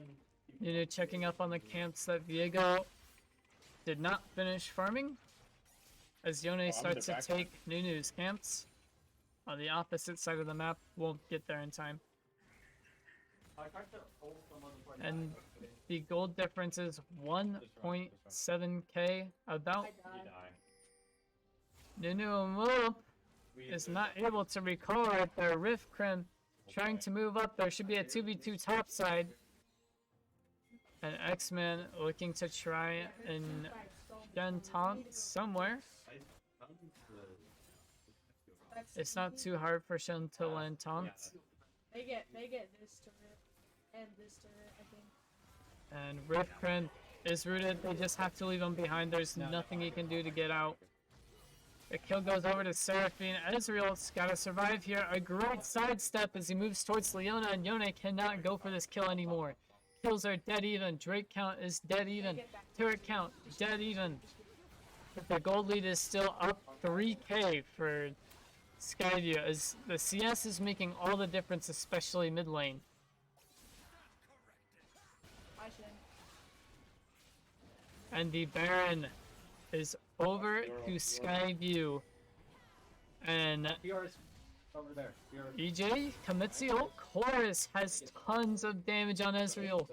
Nuno checking up on the camps that Viego did not finish farming. As Yone starts to background. take Nunu's camps on the opposite side of the map, won't get there in time. And the gold difference is 1.7k about. I died. Nunu and Willump is not able to recall at their Rift Crim trying to move up. There should be a 2v2 top side. And X-Men looking to try and gen taunt somewhere. It's not too hard for Shen to land taunts. They get this turret and this turret, I think. And Rifkren is rooted. They just have to leave him behind. There's nothing he can do to get out. The kill goes over to Seraphine. Ezreal's got to survive here. A great sidestep as he moves towards Leona, and Yone cannot go for this kill anymore. Kills are dead even. Drake count is dead even. Turret count dead even. But the gold lead is still up 3k for Skyview as the CS is making all the difference, especially mid lane. I should. And the Baron is over to Skyview. And PR's over there. EJ commits the ult. Chorus has tons of damage on Ezreal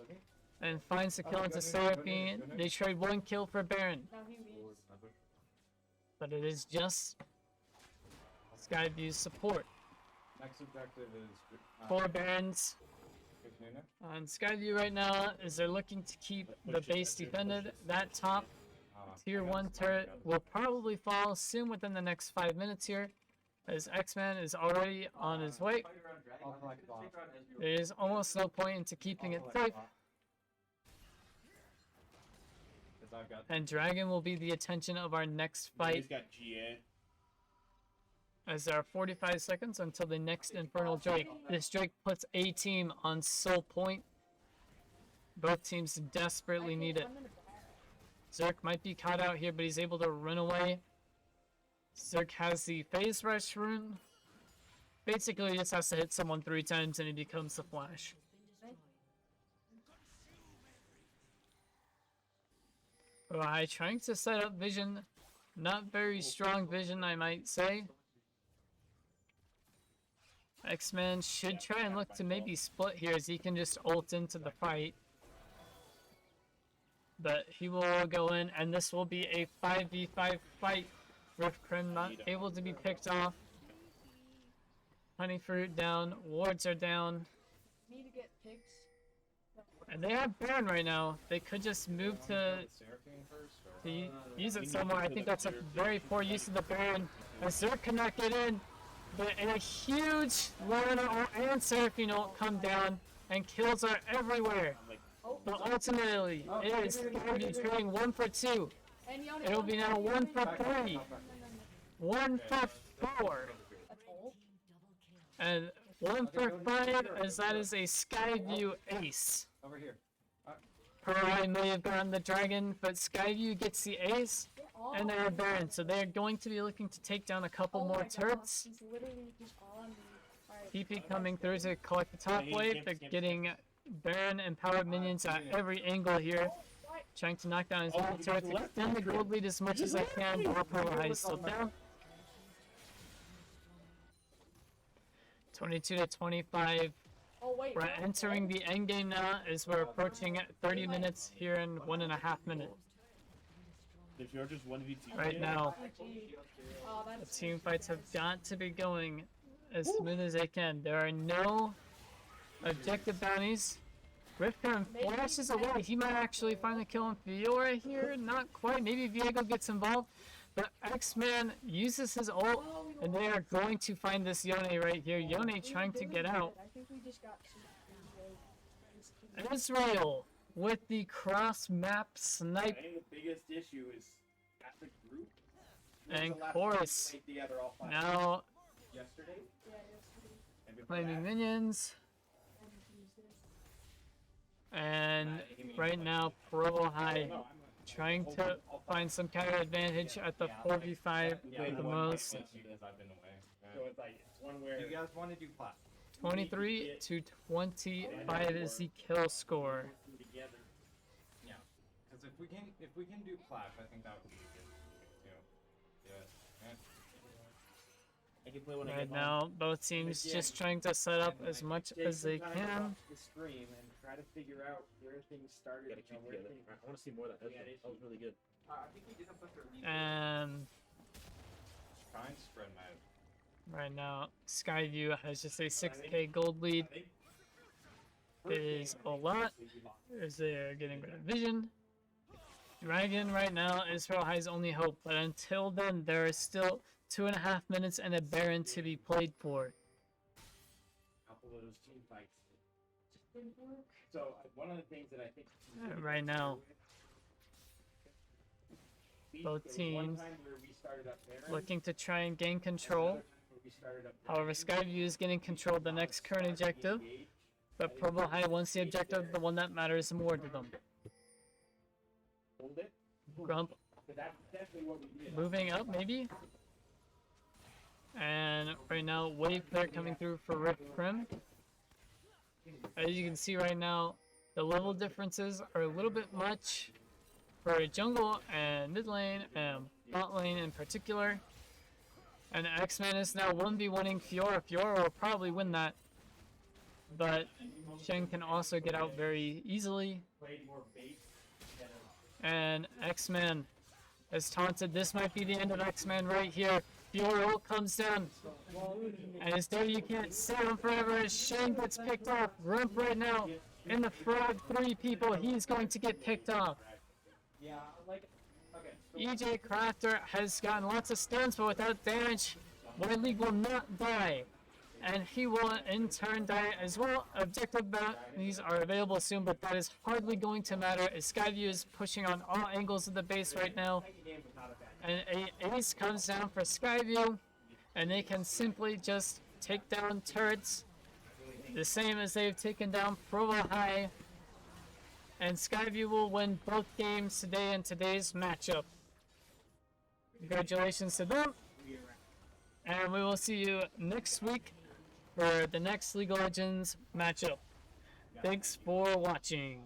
and finds the kill into Seraphine. They trade 1 kill for Baron, Now he leaves. but it is just Skyview's support. Next objective is 4 Barons on Skyview right now as they're looking to keep the base defended. That top tier 1 turret will probably fall soon within the next 5 minutes here as X-Man is already on his way. There is almost no point into keeping it safe, and Dragon will be the attention of our next fight He's got GA. as there are 45 seconds until the next Infernal Drake. This Drake puts a team on soul point. Both teams desperately need it. Zerk might be caught out here, but he's able to run away. Zerk has the phase rush rune. Basically, he just has to hit someone 3 times and he becomes the Flash. Right, trying to set up vision. Not very strong vision, I might say. X-Men should try and look to maybe split here as he can just ult into the fight. But he will go in, and this will be a 5v5 fight. Rifkrim not able to be picked off. Honey fruit down, wards are down. Need to get picks. And they have Baron right now. They could just move to use it somewhere. I think that's a very poor use of the Baron. As Zerk cannot get in, but a huge Lana and Seraphine ult come down, and kills are everywhere. But ultimately, it is going to be trading 1 for 2. And Yone, It'll be now 1 for 3. 1 for 4. That's all. And 1 for 5, as that is a Skyview ace. over here. Perai may have gotten the dragon, but Skyview gets the ace, and they are Baron, so they're going to be looking to take down a couple Oh more my gosh, turrets. He's literally just on me. Alright. PP coming through to collect the top wave. They're getting Baron and powered minions at every angle here, trying to knock down his own turrets, extend the gold lead as much as they can, while Perai is still down. 22 to 25. Oh wait. We're entering the end game now as we're approaching 30 minutes here in 1.5 minutes. If you're just 1v2 Right now, Oh, the that's team fights have got to be going as smooth as they can. There are no objective bounties. Rifkrim flashes away. He might actually find the kill on Fiora here. Not quite. Maybe Viego gets involved. But X-Man uses his ult, and they are going to find this Yone right here. Yone trying to get out. I think we just got Israel with the cross-map I snipe. think the biggest issue is at the group. And Chorus now Yesterday? claiming minions. And right now, Provo High trying to find some counter advantage at the 4v5 at the most. I've been away. So it's like, it's one where You guys want to do class? 23 to 25 is the kill score. together. Yeah. Because if we can do clap, I think that would be good. Yeah. I can play when I Right get home. now, both teams just trying to set up as much as they can. The stream and try to figure out where things started. Gotta keep where together. things- I want to see more of that. That was really good. And Try and spread my. right now, Skyview has just a 6k gold lead. It is a lot as they're getting rid of vision. Dragon right now is Pearl High's only hope, but until then, there are still 2.5 minutes and a Baron to be played for. Couple of those team fights just didn't work. So one of the things that I think Right now, both there was one teams time where we started up Baron, looking to try and gain another control. time where we started up However, Skyview is getting control of the next current objective, but Provo High wants the objective, the one that matters more to them. hold it. Grump But that's definitely what we did. moving up, maybe? And right now, wave clear coming through for Rip Prim. As you can see right now, the level differences are a little bit much for jungle and mid lane and bot lane in particular. And X-Man is now 1v1ing Fiora. Fiora will probably win that. But Shen can also get out very easily. And X-Man has taunted. This might be the end of X-Man right here. Fiora ult comes down. And as though you can't sit him forever as Shen gets picked off. Rump right now in the frog 3 people. He's going to get picked off. Yeah, like, okay. EJ Crafter has gotten lots of stuns, but without damage, White League will not die. And he will in turn die as well. Objective bounties are available soon, but that is hardly going to matter as Skyview is pushing on all angles of the base right now. And a ace comes down for Skyview, and they can simply just take down turrets, the same as they've taken down Provo High. And Skyview will win both games today in today's matchup. Congratulations to them. And we will see you next week for the next League of Legends matchup. Thanks for watching.